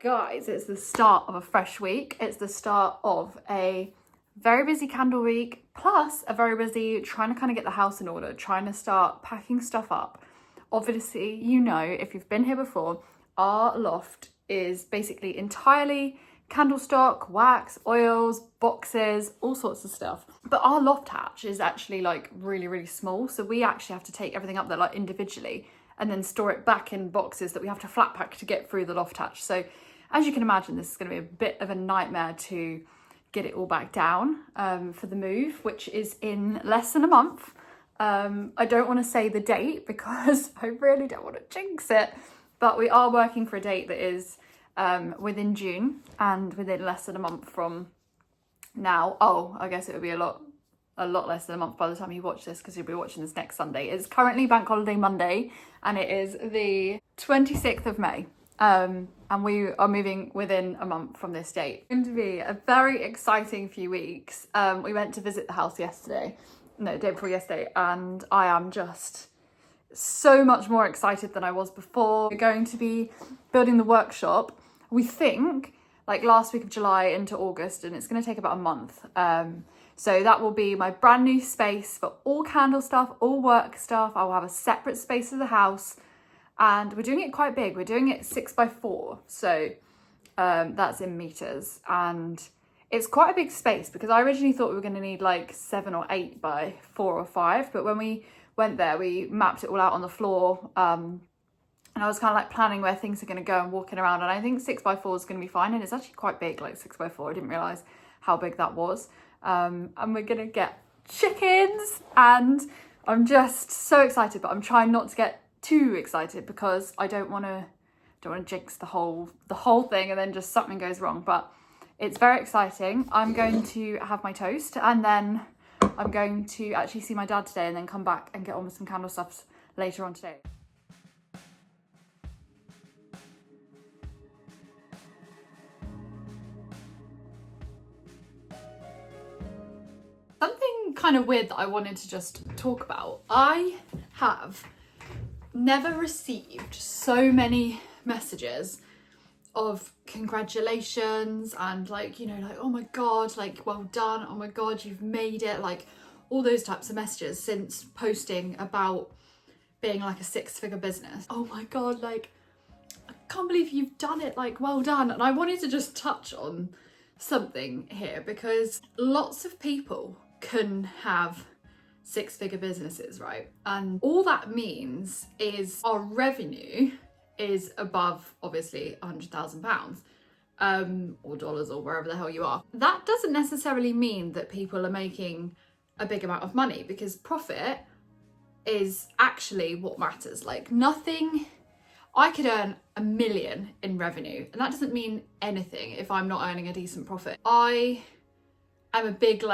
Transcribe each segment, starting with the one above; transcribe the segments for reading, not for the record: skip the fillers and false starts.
Guys, it's the start of a fresh week. It's the start of a very busy candle week, plus a very busy trying to kind of get the house in order, trying to start packing stuff up. Obviously, you know, if you've been here before, our loft is basically entirely candle stock, wax, oils, boxes, all sorts of stuff. But our loft hatch is actually like really, really small. So we actually have to take everything up there like individually and then store it back in boxes that we have to flat pack to get through the loft hatch. So as you can imagine, this is going to be a bit of a nightmare to get it all back down for the move, which is in less than a month. I don't want to say the date because I really don't want to jinx it, but we are working for a date that is within June and within less than a month from now. Oh, I guess it would be a lot less than a month by the time you watch this, because you'll be watching this next Sunday. It's currently Bank Holiday Monday and it is the 26th of May. And we are moving within a month from this date. It's going to be a very exciting few weeks. We went to visit the house the day before yesterday, and I am just so much more excited than I was before. We're going to be building the workshop, we think, like last week of July into August, and it's going to take about a month. So that will be my brand new space for all candle stuff, all work stuff. I will have a separate space of the house. And we're doing it quite big. We're doing it 6x4. So that's in meters. And it's quite a big space because I originally thought we were going to need like 7 or 8 by 4 or 5. But when we went there, we mapped it all out on the floor. And I was kind of like planning where things are going to go and walking around. And I think 6x4 is going to be fine. And it's actually quite big, like 6x4. I didn't realise how big that was. And we're going to get chickens. And I'm just so excited. But I'm trying not to get too excited because I don't want to jinx the whole thing and then just something goes wrong. But it's very exciting. I'm going to have my toast and then I'm going to actually see my dad today and then come back and get on with some candle stuff later on today. Something kind of weird that I wanted to just talk about. I have never received so many messages of congratulations and like, you know, like, oh my God, like, well done. Oh my God, you've made it. Like all those types of messages since posting about being like a 6-figure business. Oh my God, like, I can't believe you've done it. Like, well done. And I wanted to just touch on something here because lots of people can have 6-figure businesses, right? And all that means is our revenue is above obviously £100,000 or dollars or wherever the hell you are. That doesn't necessarily mean that people are making a big amount of money, because profit is actually what matters. Like nothing, I could earn $1 million in revenue and that doesn't mean anything if I'm not earning a decent profit. I am a big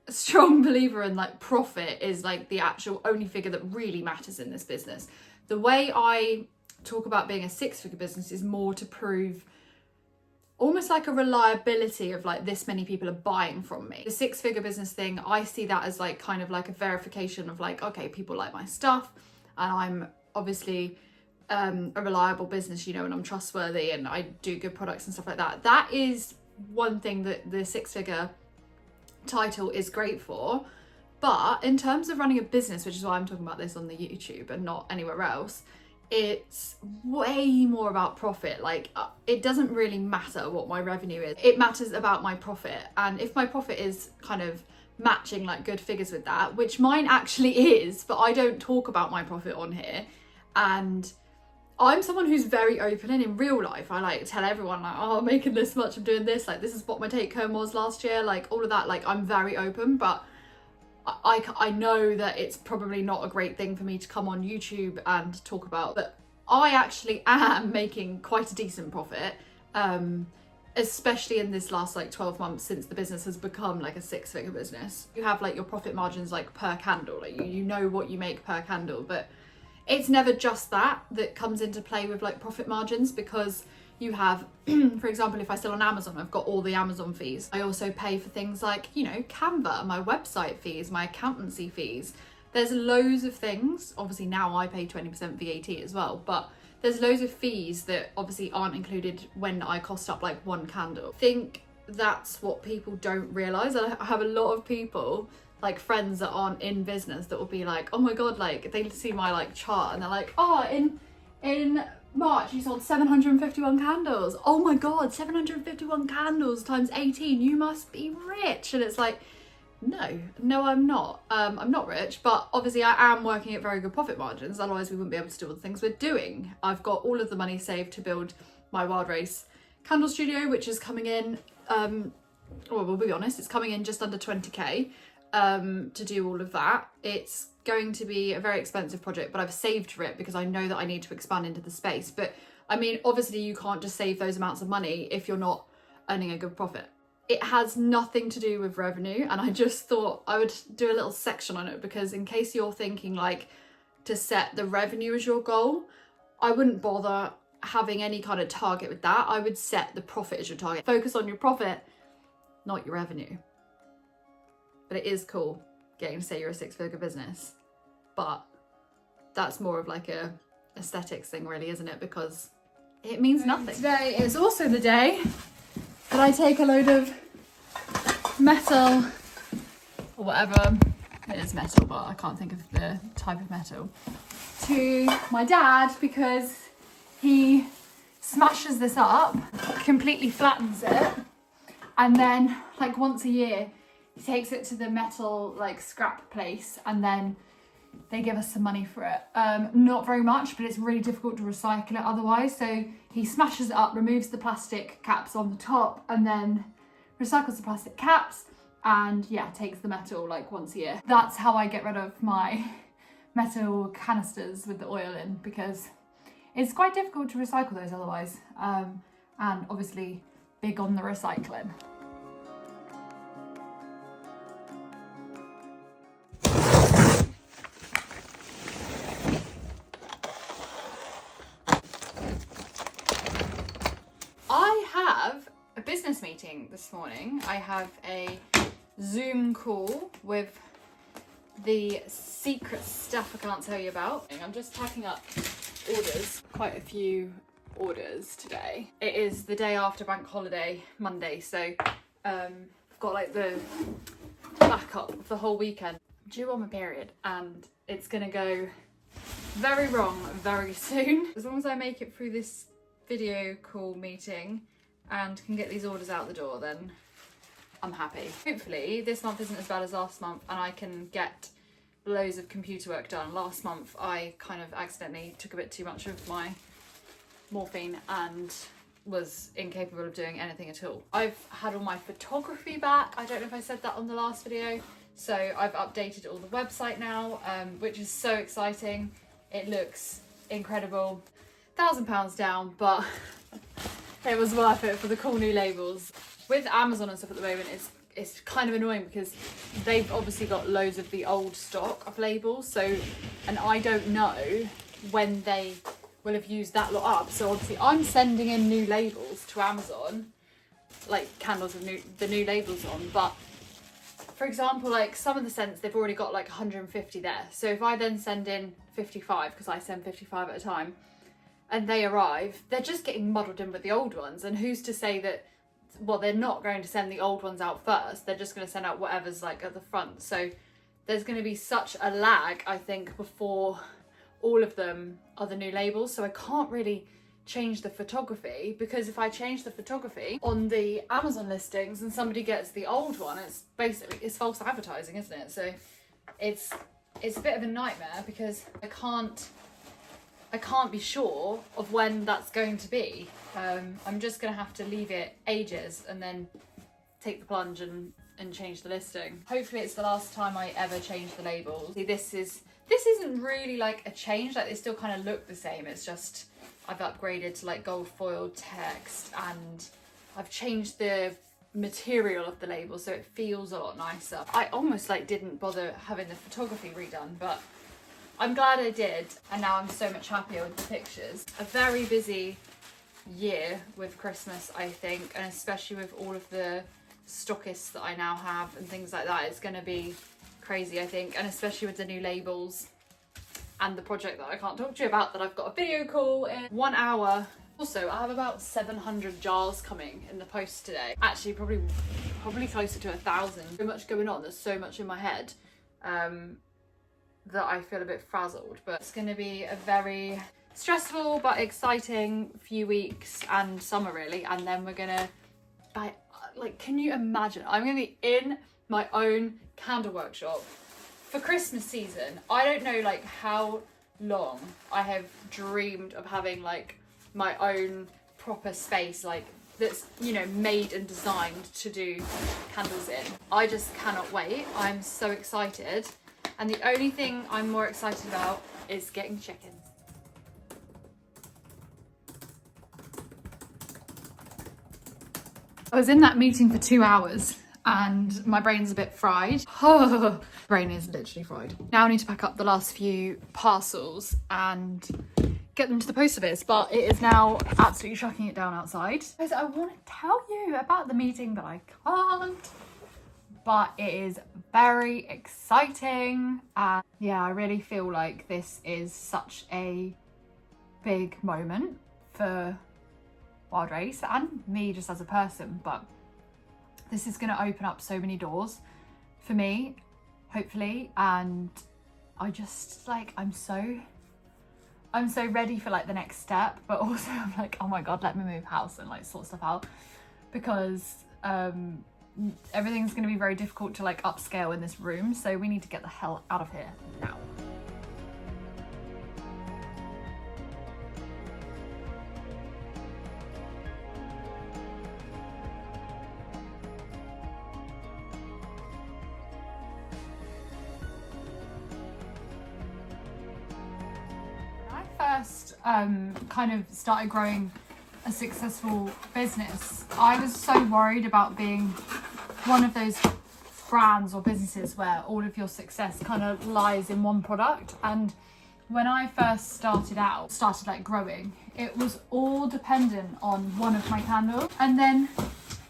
strong believer in like profit is like the actual only figure that really matters in this business. The way I talk about being a 6-figure business is more to prove almost like a reliability of like this many people are buying from me. The 6-figure business thing, I see that as like kind of like a verification of like, okay, people like my stuff and I'm obviously a reliable business, you know, and I'm trustworthy and I do good products and stuff like that. That is one thing that the 6-figure title is great for. But in terms of running a business, which is why I'm talking about this on the YouTube and not anywhere else, it's way more about profit. Like it doesn't really matter what my revenue is, it matters about my profit. And if my profit is kind of matching like good figures with that, which mine actually is, but I don't talk about my profit on here. And I'm someone who's very open, and in real life I like tell everyone like, oh, I'm making this much, I'm doing this, like this is what my take home was last year, like all of that. Like I'm very open, but I know that it's probably not a great thing for me to come on YouTube and talk about, but I actually am making quite a decent profit, especially in this last like 12 months since the business has become like a 6-figure business. You have like your profit margins like per candle, like you know what you make per candle, but it's never just that comes into play with like profit margins, because you have, for example, if I sell on Amazon, I've got all the Amazon fees. I also pay for things like, you know, Canva, my website fees, my accountancy fees. There's loads of things. Obviously now I pay 20% VAT as well, but there's loads of fees that obviously aren't included when I cost up like one candle. I think that's what people don't realise. I have a lot of people, like friends that aren't in business, that will be like, oh my god, like they see my like chart and they're like, oh, in March you sold 751 candles. Oh my god, 751 candles times 18, you must be rich. And it's like, no, I'm not. I'm not rich, but obviously I am working at very good profit margins, otherwise we wouldn't be able to do all the things we're doing. I've got all of the money saved to build my WILDRACE candle studio, which is coming in, well, we'll be honest, it's coming in just under 20k to do all of that. It's going to be a very expensive project, but I've saved for it because I know that I need to expand into the space. But I mean, obviously you can't just save those amounts of money if you're not earning a good profit. It has nothing to do with revenue, and I just thought I would do a little section on it, because in case you're thinking like to set the revenue as your goal, I wouldn't bother having any kind of target with that. I would set the profit as your target. Focus on your profit, not your revenue. But it is cool getting to say you're a 6-figure business, but that's more of like a aesthetics thing really, isn't it? Because it means nothing. Today is also the day that I take a load of metal, or whatever, it is metal, but I can't think of the type of metal, to my dad, because he smashes this up, completely flattens it, and then like once a year he takes it to the metal like scrap place, and then they give us some money for it. Not very much, but it's really difficult to recycle it otherwise. So he smashes it up, removes the plastic caps on the top, and then recycles the plastic caps, and yeah, takes the metal like once a year. That's how I get rid of my metal canisters with the oil in, because it's quite difficult to recycle those otherwise. And obviously big on the recycling. Business meeting this morning. I have a Zoom call with the secret stuff I can't tell you about. I'm just packing up orders, quite a few orders today. It is the day after bank holiday, Monday, so I've got like the backup of the whole weekend. I'm due on my period, and it's gonna go very wrong very soon. As long as I make it through this video call meeting and can get these orders out the door, then I'm happy. Hopefully this month isn't as bad as last month and I can get loads of computer work done. Last month I kind of accidentally took a bit too much of my morphine and was incapable of doing anything at all. I've had all my photography back. I don't know if I said that on the last video. So I've updated all the website now, which is so exciting. It looks incredible. £1,000 down, but it was worth it for the cool new labels. With Amazon and stuff at the moment, it's kind of annoying because they've obviously got loads of the old stock of labels, so, and I don't know when they will have used that lot up. So obviously I'm sending in new labels to Amazon, like candles with the new labels on, but for example, like some of the scents, they've already got like 150 there. So if I then send in 55, because I send 55 at a time, and they arrive, they're just getting muddled in with the old ones. And who's to say that, well, they're not going to send the old ones out first. They're just going to send out whatever's like at the front. So there's going to be such a lag, I think, before all of them are the new labels. So I can't really change the photography, because if I change the photography on the Amazon listings and somebody gets the old one, it's basically, it's false advertising, isn't it? So it's a bit of a nightmare, because I can't be sure of when that's going to be. I'm just gonna have to leave it ages and then take the plunge and change the listing. Hopefully it's the last time I ever change the labels. See, this isn't really like a change, like they still kind of look the same. It's just I've upgraded to like gold foil text, and I've changed the material of the label so it feels a lot nicer. I almost like didn't bother having the photography redone, but I'm glad I did, and now I'm so much happier with the pictures. A very busy year with Christmas, I think, and especially with all of the stockists that I now have and things like that. It's going to be crazy, I think, and especially with the new labels. and the project that I can't talk to you about that I've got a video call in 1 hour. Also, I have about 700 jars coming in the post today. Actually, probably closer to 1,000. So much going on, there's so much in my head that I feel a bit frazzled. But it's gonna be a very stressful but exciting few weeks and summer really. And then we're gonna, like, can you imagine? I'm gonna be in my own candle workshop for Christmas season. I don't know like how long I have dreamed of having like my own proper space, like that's, you know, made and designed to do candles in. I just cannot wait. I'm so excited. And the only thing I'm more excited about is getting chickens. I was in that meeting for 2 hours and my brain's a bit fried. Brain is literally fried. Now I need to pack up the last few parcels and get them to the post office, but it is now absolutely chucking it down outside. I want to tell you about the meeting, but I can't. But it is very exciting. And yeah, I really feel like this is such a big moment for WILDRACE and me just as a person, but this is going to open up so many doors for me, hopefully. And I just like, I'm so ready for like the next step, but also I'm like, oh my God, let me move house and like sort stuff out, because everything's going to be very difficult to like upscale in this room. So we need to get the hell out of here now. First kind of started growing a successful business, I was so worried about being one of those brands or businesses where all of your success kind of lies in one product. And when I first started like growing, it was all dependent on one of my candles. And then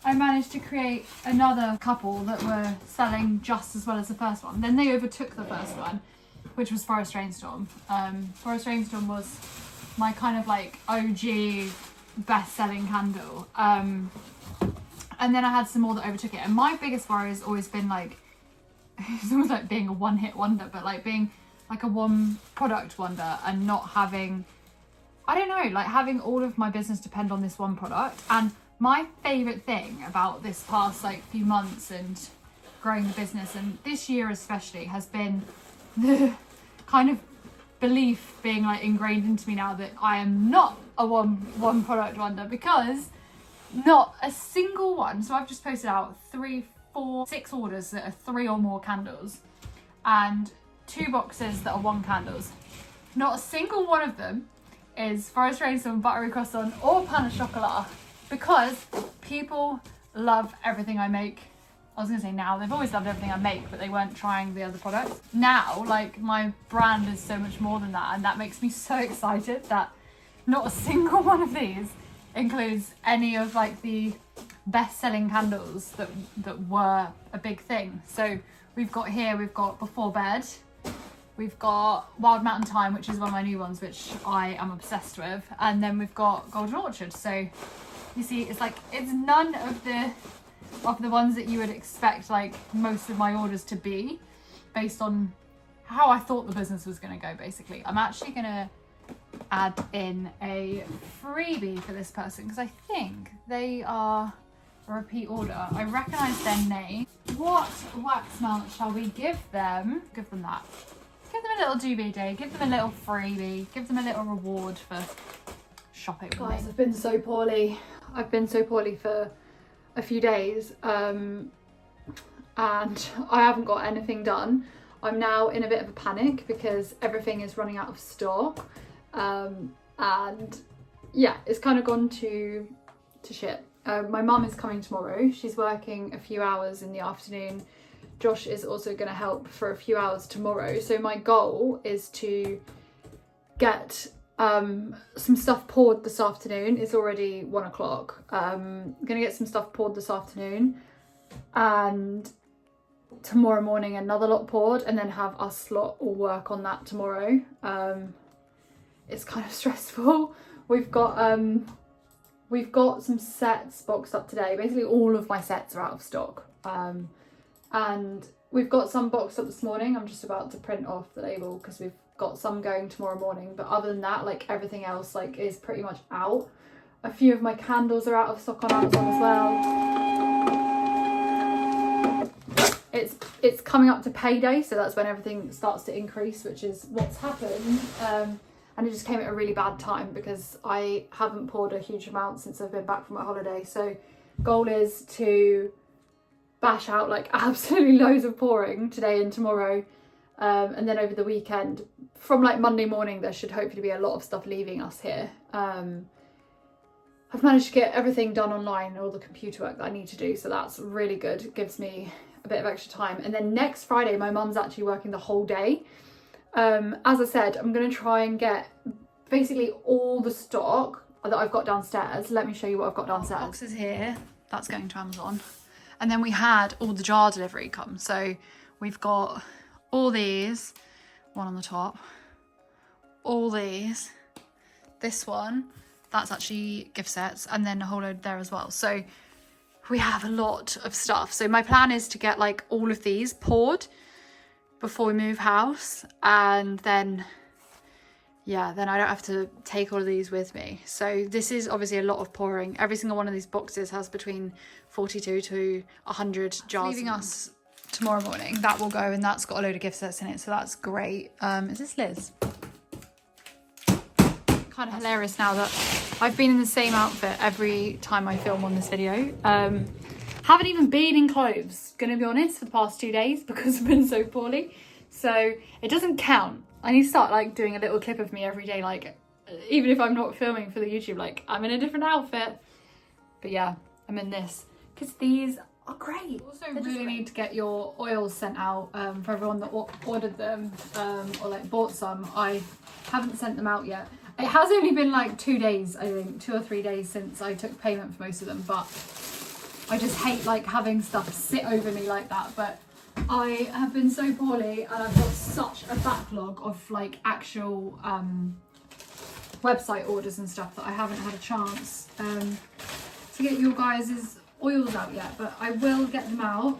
I managed to create another couple that were selling just as well as the first one. Then they overtook the first one, which was Forest Rainstorm. Forest Rainstorm was my kind of like OG best-selling candle. And then I had some more that overtook it. And my biggest worry has always been like, it's almost like being a one-hit wonder, but like being like a one product wonder and not having, I don't know, like having all of my business depend on this one product. And my favorite thing about this past like few months and growing the business, and this year especially, has been the kind of belief being like ingrained into me now that I am not a one product wonder, because not a single one. So I've just posted out 3, 4, 6 orders that are 3 or more candles and 2 boxes that are 1 candles. Not a single one of them is Forest Rainstorm, Buttery Croissant or Pain au Chocolat, because people love everything I make. I was gonna say now, they've always loved everything I make, but they weren't trying the other products. Now, like, my brand is so much more than that, and that makes me so excited that not a single one of these includes any of like the best-selling candles that were a big thing. So we've got Before Bed, we've got Wild Mountain Thyme, which is one of my new ones, which I am obsessed with, and then we've got Golden Orchard. So you see, it's like, it's none of the ones that you would expect like most of my orders to be, based on how I thought the business was going to go. Basically, I'm actually going to add in a freebie for this person because I think they are a repeat order. I recognise their name. What wax melt shall we give them? Give them that. Give them a little doobie day. Give them a little freebie. Give them a little reward for shopping with me. Guys, I've been so poorly. I've been so poorly for a few days and I haven't got anything done. I'm now in a bit of a panic because everything is running out of stock, and yeah, it's kind of gone to shit. My mum is coming tomorrow. She's working a few hours in the afternoon. Josh is also going to help for a few hours tomorrow. So my goal is to get some stuff poured this afternoon. It's already 1 o'clock. I'm gonna get some stuff poured this afternoon and tomorrow morning another lot poured, and then have us lot all work on that tomorrow. It's kind of stressful. We've got some sets boxed up today. Basically all of my sets are out of stock, and we've got some boxed up this morning. I'm just about to print off the label because we've got some going tomorrow morning, but other than that, like everything else like is pretty much out. A few of my candles are out of stock on Amazon as well. It's coming up to payday, so that's when everything starts to increase, which is what's happened. And it just came at a really bad time because I haven't poured a huge amount since I've been back from my holiday. So goal is to bash out like absolutely loads of pouring today and tomorrow, and then over the weekend from like Monday morning there should hopefully be a lot of stuff leaving us here. I've managed to get everything done online, all the computer work that I need to do, so that's really good. It gives me a bit of extra time. And then next Friday my mum's actually working the whole day. As I said, I'm going to try and get basically all the stock that I've got downstairs. Let me show you what I've got downstairs. Boxes here, that's going to Amazon. And then we had all the jar delivery come. So we've got all these, one on the top, all these, this one, that's actually gift sets, and then a whole load there as well. So we have a lot of stuff. So my plan is to get like all of these poured before we move house, and then yeah, then I don't have to take all of these with me. So this is obviously a lot of pouring. Every single one of these boxes has between 42 to 100 jars. Leaving us tomorrow morning, that will go, and that's got a load of gift sets in it, so that's great. Is this Liz? Kind of hilarious now that I've been in the same outfit every time I film on this video. Haven't even been in clothes, gonna be honest, for the past 2 days because I've been so poorly. So it doesn't count. I need to start like doing a little clip of me every day, like even if I'm not filming for the YouTube, like I'm in a different outfit. But yeah, I'm in this because these are great. Also really need to get your oils sent out for everyone that ordered them or like bought some. I haven't sent them out yet. It has only been like 2 days, I think, 2 or 3 days since I took payment for most of them, but I just hate like having stuff sit over me like that. But I have been so poorly and I've got such a backlog of like actual website orders and stuff that I haven't had a chance to get your guys' oils out yet, but I will get them out.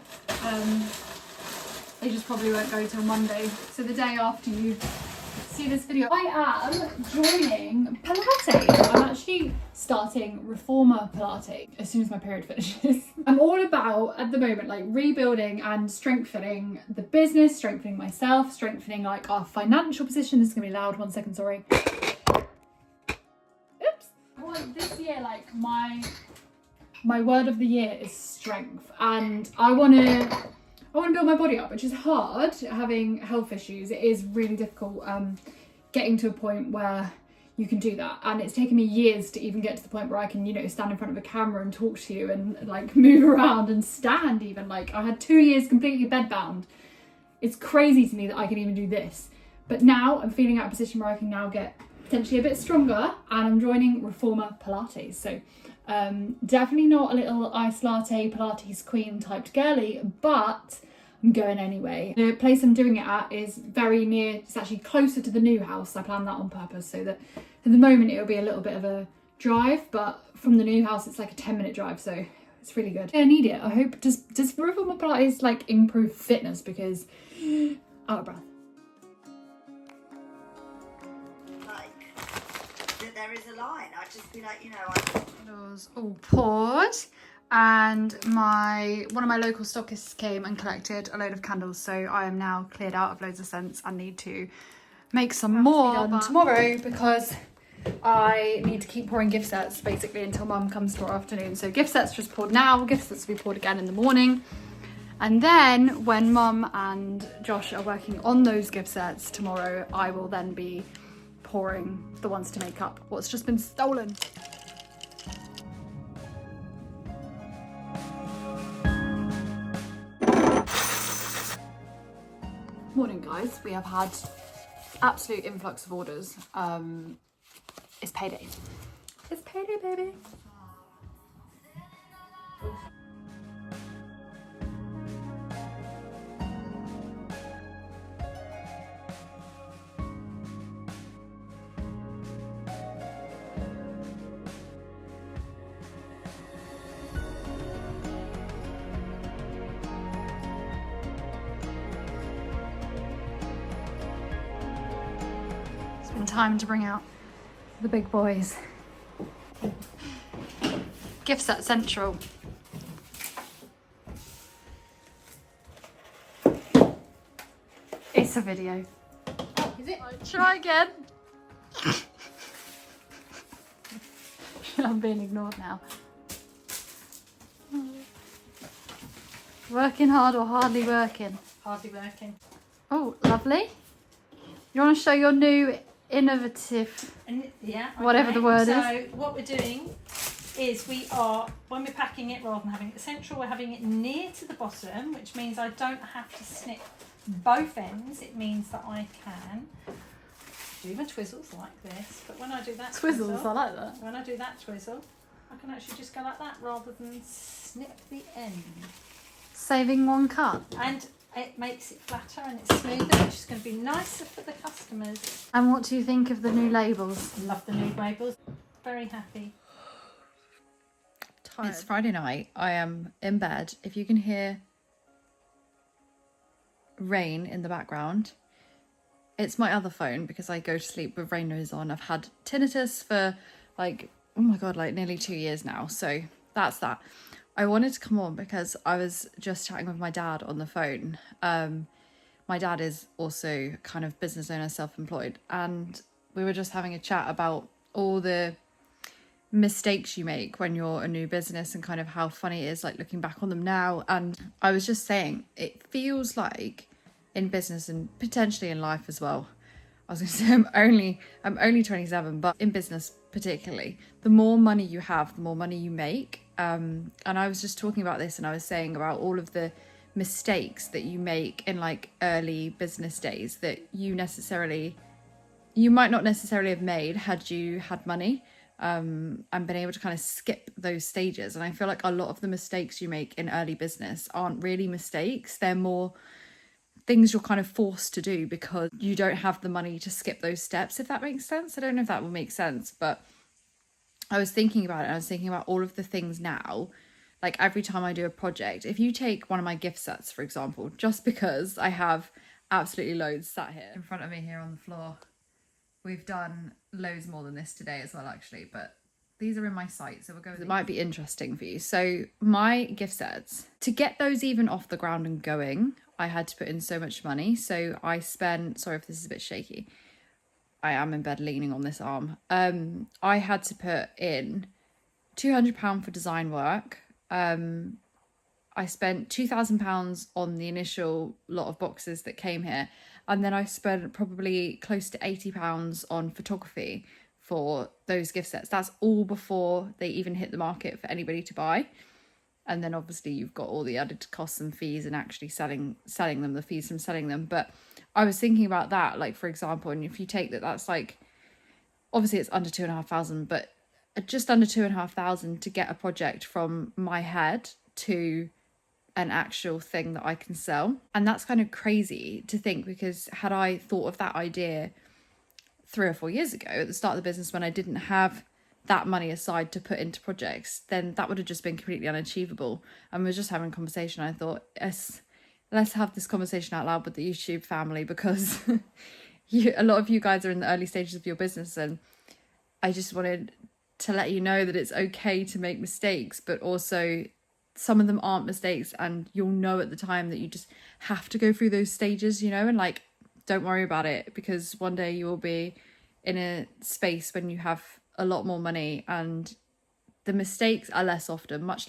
They just probably won't go till Monday, so the day after you see this video. I am joining Pilates. I'm actually starting reformer Pilates as soon as my period finishes. I'm all about, at the moment, like rebuilding and strengthening the business, strengthening myself, strengthening like our financial position. This is gonna be loud, 1 second, sorry. Oops. Well, this year, like my word of the year is strength, and I want to build my body up, which is hard. Having health issues, it is really difficult getting to a point where you can do that, and it's taken me years to even get to the point where I can, you know, stand in front of a camera and talk to you and like move around and stand even. Like I had 2 years completely bedbound. It's crazy to me that I can even do this, but now I'm feeling at a position where I can now get potentially a bit stronger, and I'm joining reformer Pilates. So definitely not a little iced latte Pilates queen typed girly, but I'm going anyway. The place I'm doing it at is very near, it's actually closer to the new house. I planned that on purpose so that at the moment it'll be a little bit of a drive, but from the new house it's like a 10-minute drive, so it's really good. I need it. I hope, does reformer Pilates like improve fitness, because out of breath. There is a line. I'd just be like, you know, Candles all poured, and one of my local stockists came and collected a load of candles, so I am now cleared out of loads of scents and need to make some more tomorrow because I need to keep pouring gift sets basically until Mum comes tomorrow afternoon. So gift sets just poured now, gift sets will be poured again in the morning, and then when Mum and Josh are working on those gift sets tomorrow, I will then be pouring the ones to make up what's just been stolen. Morning guys, we have had absolute influx of orders. It's payday. It's payday, baby. in time to bring out the big boys. Gift set central. It's a video. Oh, is it? Try again. I'm being ignored now. Working hard or hardly working? Hardly working. Oh, lovely. You want to show your new innovative, And yeah, whatever the word is? So what we're doing is when we're packing it, rather than having it central, we're having it near to the bottom, which means I don't have to snip both ends. It means that I can do my twizzles like this, but when I do that Twizzles, I like that. when I do that twizzle, I can actually just go like that rather than snip the end. Saving one cut. And it makes it flatter and it's smoother, which is going to be nicer for the customers. And what do you think of the new labels? Love the new labels. Very happy. It's Friday night. I am in bed. If you can hear rain in the background, it's my other phone because I go to sleep with rain noise on. I've had tinnitus for like, oh my God, like nearly 2 years now. So that's that. I wanted to come on because I was just chatting with my dad on the phone. My dad is also kind of business owner, self-employed. And we were just having a chat about all the mistakes you make when you're a new business and kind of how funny it is like looking back on them now. And I was just saying, it feels like in business and potentially in life as well, I was going to say I'm only 27, but in business particularly, the more money you have, the more money you make. And I was just talking about this and I was saying about all of the mistakes that you make in like early business days that you might not necessarily have made had you had money, and been able to kind of skip those stages. And I feel like a lot of the mistakes you make in early business aren't really mistakes. They're more things you're kind of forced to do because you don't have the money to skip those steps, if that makes sense. I don't know if that will make sense, but I was thinking about it. I was thinking about all of the things now, like every time I do a project, if you take one of my gift sets, for example, just because I have absolutely loads sat here in front of me here on the floor. We've done loads more than this today as well, actually, but these are in my site, so we'll go with it. Might be interesting for you. So my gift sets, to get those even off the ground and going, I had to put in so much money. So I spent, sorry if this is a bit shaky, I am in bed leaning on this arm. I had to put in £200 for design work. I spent £2,000 on the initial lot of boxes that came here. And then I spent probably close to £80 on photography for those gift sets. That's all before they even hit the market for anybody to buy. And then obviously you've got all the added costs and fees and actually selling them, the fees from selling them. But I was thinking about that, like, for example, and if you take that, that's like, obviously it's under 2,500, but just under 2,500 to get a project from my head to an actual thing that I can sell. And that's kind of crazy to think, because had I thought of that idea 3 or 4 years ago at the start of the business when I didn't have that money aside to put into projects, then that would have just been completely unachievable. And we were just having a conversation. I thought, let's have this conversation out loud with the YouTube family, because a lot of you guys are in the early stages of your business, and I just wanted to let you know that it's okay to make mistakes, but also some of them aren't mistakes, and you'll know at the time that you just have to go through those stages, you know, and like, don't worry about it, because one day you will be in a space when you have a lot more money and the mistakes are less often, much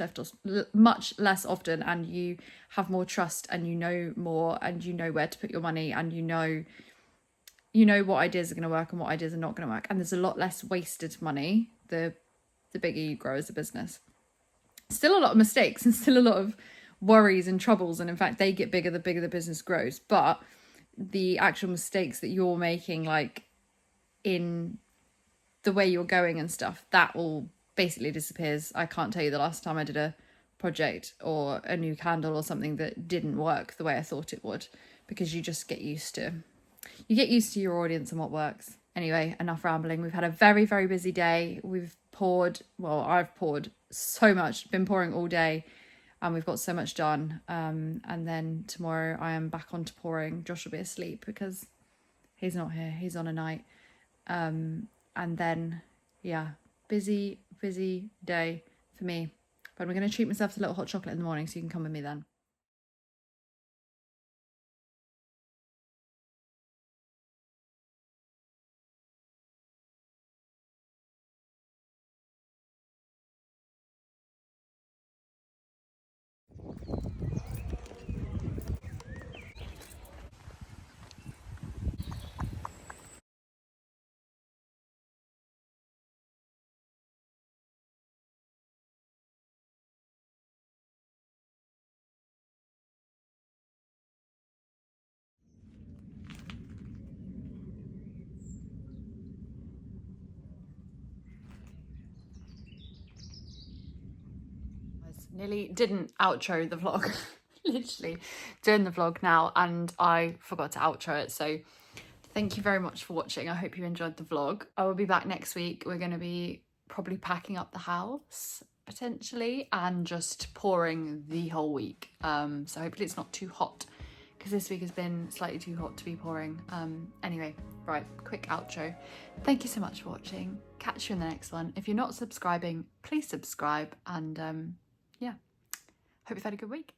less often, and you have more trust and you know more and you know where to put your money, and you know what ideas are going to work and what ideas are not going to work, and there's a lot less wasted money the bigger you grow as a business. Still a lot of mistakes and still a lot of worries and troubles, and in fact they get bigger the bigger the business grows, but the actual mistakes that you're making, like in the way you're going and stuff, that all basically disappears. I can't tell you the last time I did a project or a new candle or something that didn't work the way I thought it would, because you just get used to your audience and what works. Anyway, enough rambling. We've had a very, very busy day. I've poured so much, been pouring all day, and we've got so much done. And then tomorrow I am back onto pouring. Josh will be asleep because he's not here. He's on a night. And then, yeah, busy day for me. But I'm going to treat myself to a little hot chocolate in the morning, so you can come with me then. Nearly didn't outro the vlog. Literally doing the vlog now and I forgot to outro it, so thank you very much for watching. I hope you enjoyed the vlog. I will be back next week. We're going to be probably packing up the house potentially and just pouring the whole week, so hopefully it's not too hot because this week has been slightly too hot to be pouring. Anyway, right, quick outro. Thank you so much for watching. Catch you in the next one. If you're not subscribing, please subscribe, and yeah, hope you've had a good week.